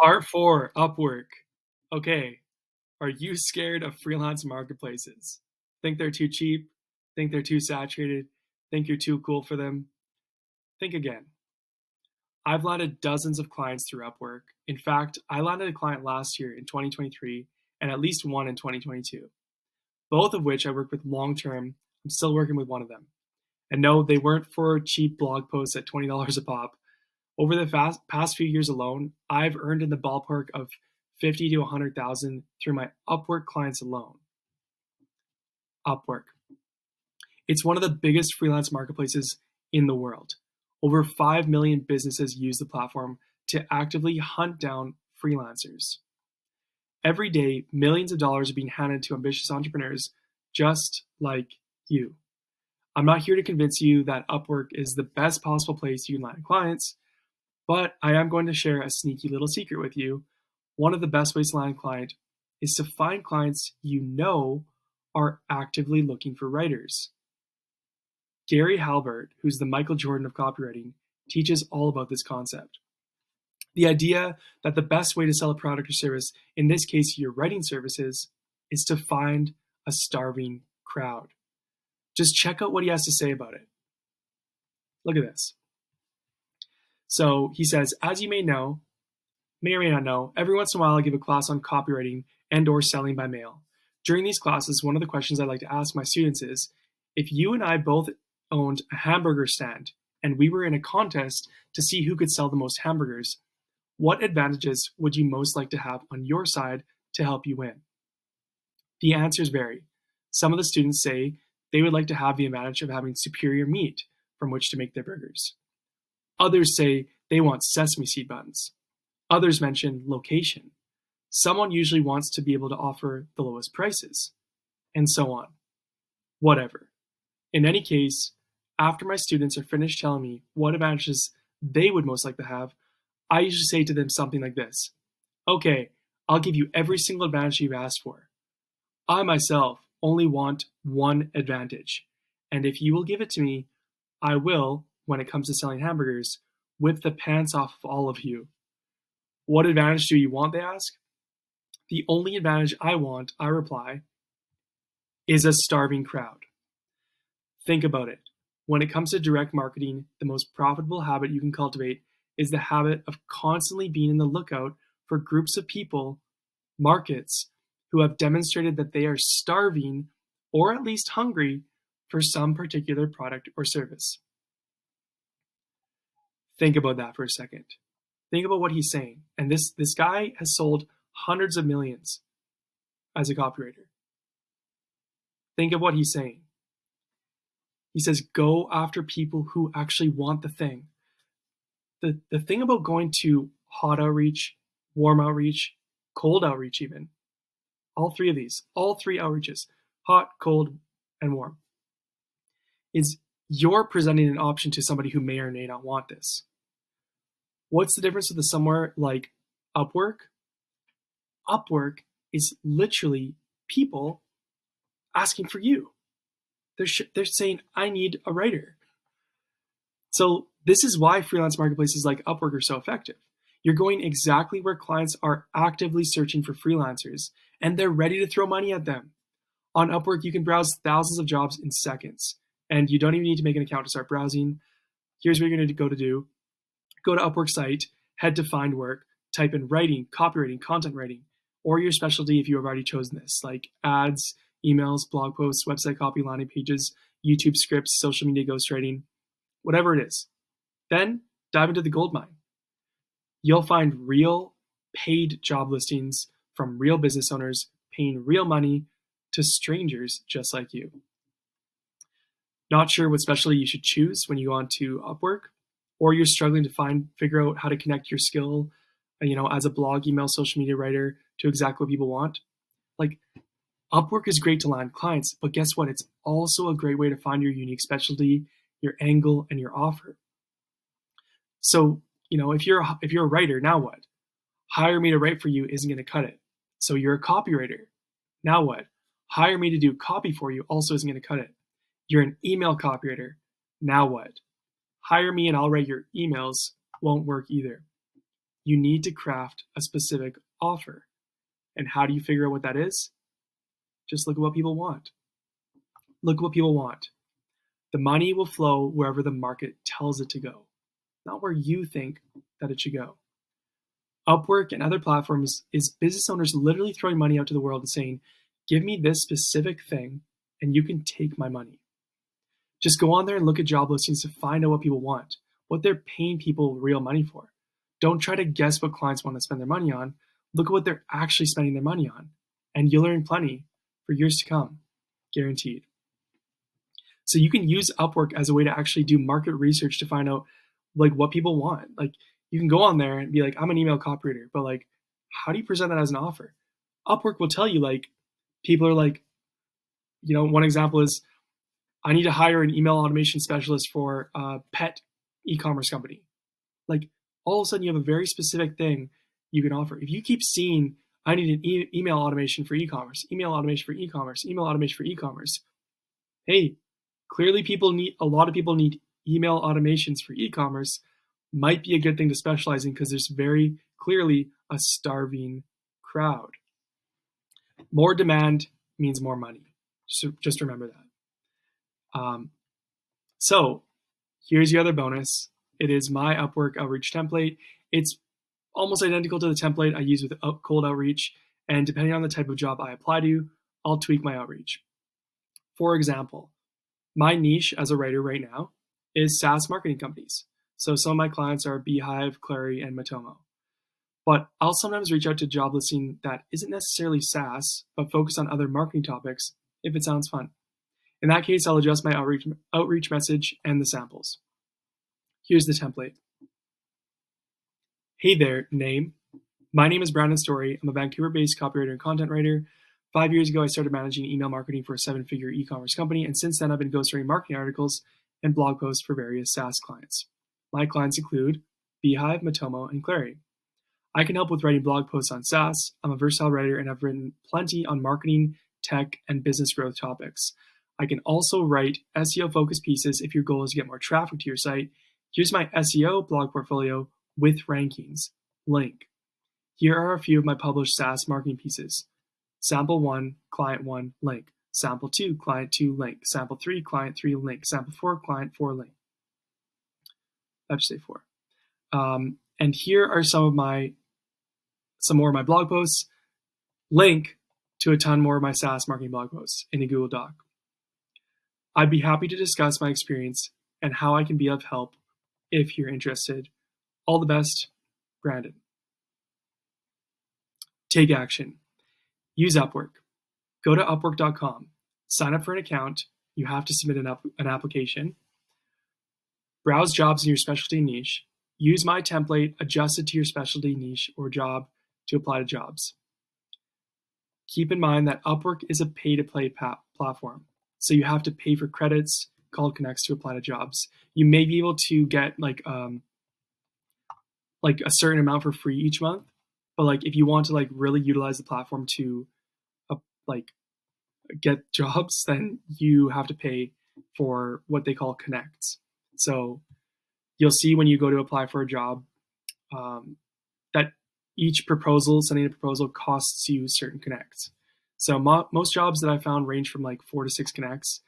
Part 4, Upwork. Okay, are you scared of freelance marketplaces? Think they're too cheap? Think they're too saturated? Think you're too cool for them? Think again. I've landed dozens of clients through Upwork. In fact, I landed a client last year in 2023 and at least one in 2022, both of which I worked with long term. I'm still working with one of them. And no, they weren't for cheap blog posts at $20 a pop. Over the past few years alone, I've earned in the ballpark of 50 to 100,000 through my Upwork clients alone. Upwork. It's one of the biggest freelance marketplaces in the world. Over 5 million businesses use the platform to actively hunt down freelancers. Every day, millions of dollars are being handed to ambitious entrepreneurs just like you. I'm not here to convince you that Upwork is the best possible place you can land clients, but I am going to share a sneaky little secret with you. One of the best ways to land a client is to find clients you know are actively looking for writers. Gary Halbert, who's the Michael Jordan of copywriting, teaches all about this concept. The idea that the best way to sell a product or service, in this case your writing services, is to find a starving crowd. Just check out what he has to say about it. Look at this. So he says, as you may or may not know, every once in a while I give a class on copywriting and or selling by mail. During these classes, one of the questions I like to ask my students is, if you and I both owned a hamburger stand and we were in a contest to see who could sell the most hamburgers, what advantages would you most like to have on your side to help you win? The answers vary. Some of the students say they would like to have the advantage of having superior meat from which to make their burgers. Others say they want sesame seed buns. Others mention location. Someone usually wants to be able to offer the lowest prices, and so on. Whatever. In any case, after my students are finished telling me what advantages they would most like to have, I usually say to them something like this. Okay, I'll give you every single advantage you've asked for. I myself only want one advantage, and if you will give it to me, I will, when it comes to selling hamburgers, whip the pants off of all of you. What advantage do you want, they ask? The only advantage I want, I reply, is a starving crowd. Think about it. When it comes to direct marketing, the most profitable habit you can cultivate is the habit of constantly being in the lookout for groups of people, markets, who have demonstrated that they are starving or at least hungry for some particular product or service. Think about that for a second. Think about what he's saying. And this guy has sold hundreds of millions as a copywriter. Think of what he's saying. He says, go after people who actually want the thing. The thing about going to hot outreach, warm outreach, cold outreach even, all three outreaches, hot, cold, and warm, is you're presenting an option to somebody who may or may not want this. What's the difference with somewhere like Upwork? Upwork is literally people asking for you. They're saying, I need a writer. So this is why freelance marketplaces like Upwork are so effective. You're going exactly where clients are actively searching for freelancers, and they're ready to throw money at them. On Upwork, you can browse thousands of jobs in seconds, and you don't even need to make an account to start browsing. Here's what you're going to do. Go to Upwork site, head to find work, type in writing, copywriting, content writing, or your specialty if you have already chosen this, like ads, emails, blog posts, website copy, landing pages, YouTube scripts, social media ghostwriting, whatever it is. Then dive into the goldmine. You'll find real paid job listings from real business owners paying real money to strangers just like you. Not sure what specialty you should choose when you go onto Upwork, or you're struggling to figure out how to connect your skill, as a blog, email, social media writer to exactly what people want. Like, Upwork is great to land clients, but guess what? It's also a great way to find your unique specialty, your angle, and your offer. So, if you're a writer, now what? Hire me to write for you isn't going to cut it. So you're a copywriter. Now what? Hire me to do copy for you also isn't going to cut it. You're an email copywriter. Now what? Hire me and I'll write your emails won't work either. you need to craft a specific offer. And how do you figure out what that is? Just look at what people want. Look at what people want. The money will flow wherever the market tells it to go, not where you think that it should go. Upwork and other platforms is business owners literally throwing money out to the world and saying, give me this specific thing and you can take my money. Just go on there and look at job listings to find out what people want, what they're paying people real money for. Don't try to guess what clients want to spend their money on. Look at what they're actually spending their money on, and you'll learn plenty for years to come, guaranteed. So you can use Upwork as a way to actually do market research to find out like what people want. Like you can go on there and be like, I'm an email copywriter, but like, how do you present that as an offer? Upwork will tell you like, people are like, one example is, I need to hire an email automation specialist for a pet e-commerce company. Like all of a sudden you have a very specific thing you can offer. If you keep seeing, I need an email automation for e-commerce, email automation for e-commerce, email automation for e-commerce. Hey, clearly a lot of people need email automations for e-commerce. Might be a good thing to specialize in because there's very clearly a starving crowd. More demand means more money. So just remember that. So here's your other bonus. It is my Upwork outreach template. It's almost identical to the template I use with cold outreach. And depending on the type of job I apply to, I'll tweak my outreach. For example, my niche as a writer right now is SaaS marketing companies. So some of my clients are Beehive, Clary, and Matomo. But I'll sometimes reach out to job listing that isn't necessarily SaaS, but focus on other marketing topics if it sounds fun. In that case, I'll adjust my outreach message and the samples. Here's the template. Hey there, name. My name is Brandon Story. I'm a Vancouver-based copywriter and content writer. 5 years ago, I started managing email marketing for a 7-figure e-commerce company, and since then, I've been ghostwriting marketing articles and blog posts for various SaaS clients. My clients include Beehive, Matomo, and Clary. I can help with writing blog posts on SaaS. I'm a versatile writer, and I've written plenty on marketing, tech, and business growth topics. I can also write SEO-focused pieces if your goal is to get more traffic to your site. Here's my SEO blog portfolio with rankings. Link. Here are a few of my published SaaS marketing pieces. Sample 1, Client 1, link. Sample 2, Client 2, link. Sample 3, Client 3, link. Sample 4, Client 4, link. I should say 4. And here are some more of my blog posts. Link to a ton more of my SaaS marketing blog posts in a Google Doc. I'd be happy to discuss my experience and how I can be of help if you're interested. All the best, Brandon. Take action. Use Upwork. Go to upwork.com. Sign up for an account. You have to submit an application. Browse jobs in your specialty niche. Use my template, adjust it to your specialty niche or job to apply to jobs. Keep in mind that Upwork is a pay-to-play platform. So you have to pay for credits, called connects to apply to jobs. You may be able to get like a certain amount for free each month, but like if you want to like really utilize the platform to get jobs, then you have to pay for what they call connects. So you'll see when you go to apply for a job that each sending a proposal costs you certain connects. So most jobs that I found range from like 4 to 6 connects.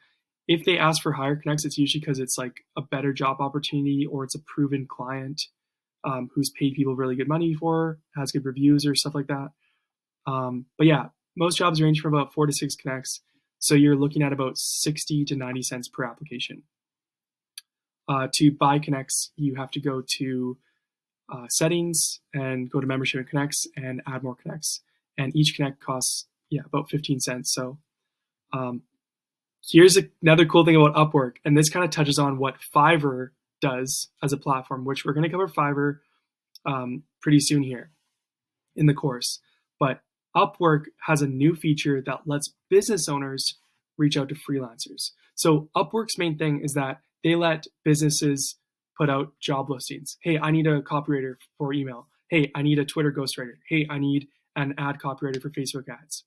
If they ask for higher connects, it's usually because it's like a better job opportunity or it's a proven client who's paid people really good money for, has good reviews or stuff like that. But yeah, most jobs range from about 4 to 6 connects. So you're looking at about 60 to 90 cents per application. To buy connects, you have to go to settings and go to membership and connects and add more connects. And each connect costs about 15 cents. So here's another cool thing about Upwork, and this kind of touches on what Fiverr does as a platform, which we're going to cover Fiverr pretty soon here in the course. But Upwork has a new feature that lets business owners reach out to freelancers. So Upwork's main thing is that they let businesses put out job listings. Hey, I need a copywriter for email. Hey, I need a Twitter ghostwriter. Hey, I need an ad copywriter for Facebook ads.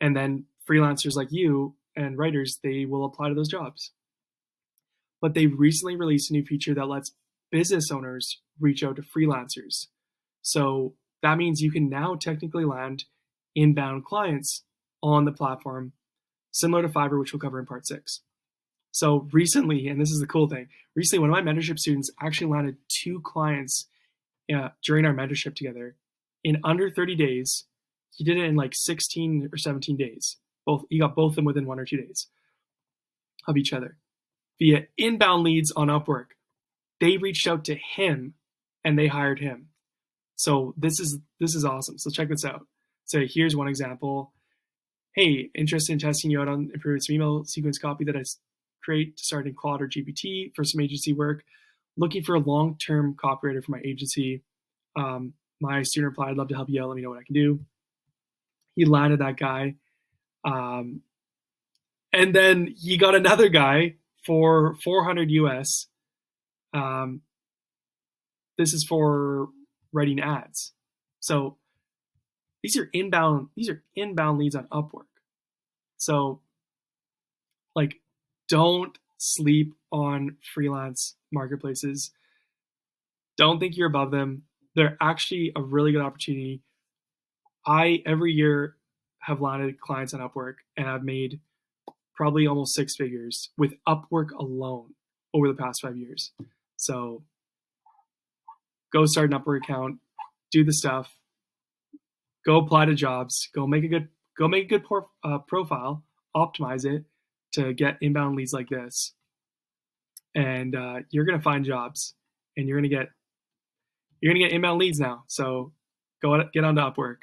And then freelancers like you and writers, they will apply to those jobs. But they recently released a new feature that lets business owners reach out to freelancers. So that means you can now technically land inbound clients on the platform, similar to Fiverr, which we'll cover in part 6. So recently, and this is the cool thing, recently one of my mentorship students actually landed 2 clients during our mentorship together in under 30 days. He did it in like 16 or 17 days. He got both of them within 1 or 2 days of each other via inbound leads on Upwork. They reached out to him and they hired him. So this is awesome. So check this out. So here's one example. Hey, interested in testing you out on improving some email sequence copy that I create to start in Claude or GPT for some agency work. Looking for a long-term copywriter for my agency. My student replied, I'd love to help you out. Let me know what I can do. He landed that guy. And then he got another guy for 400 US. This is for writing ads. So these are inbound leads on Upwork. So like, don't sleep on freelance marketplaces. Don't think you're above them. They're actually a really good opportunity. I every year have landed clients on Upwork, and I've made probably almost 6 figures with Upwork alone over the past 5 years. So go start an Upwork account, do the stuff, go apply to jobs, go make a good profile, optimize it to get inbound leads like this, and you're gonna find jobs, and you're gonna get inbound leads now. So get onto Upwork.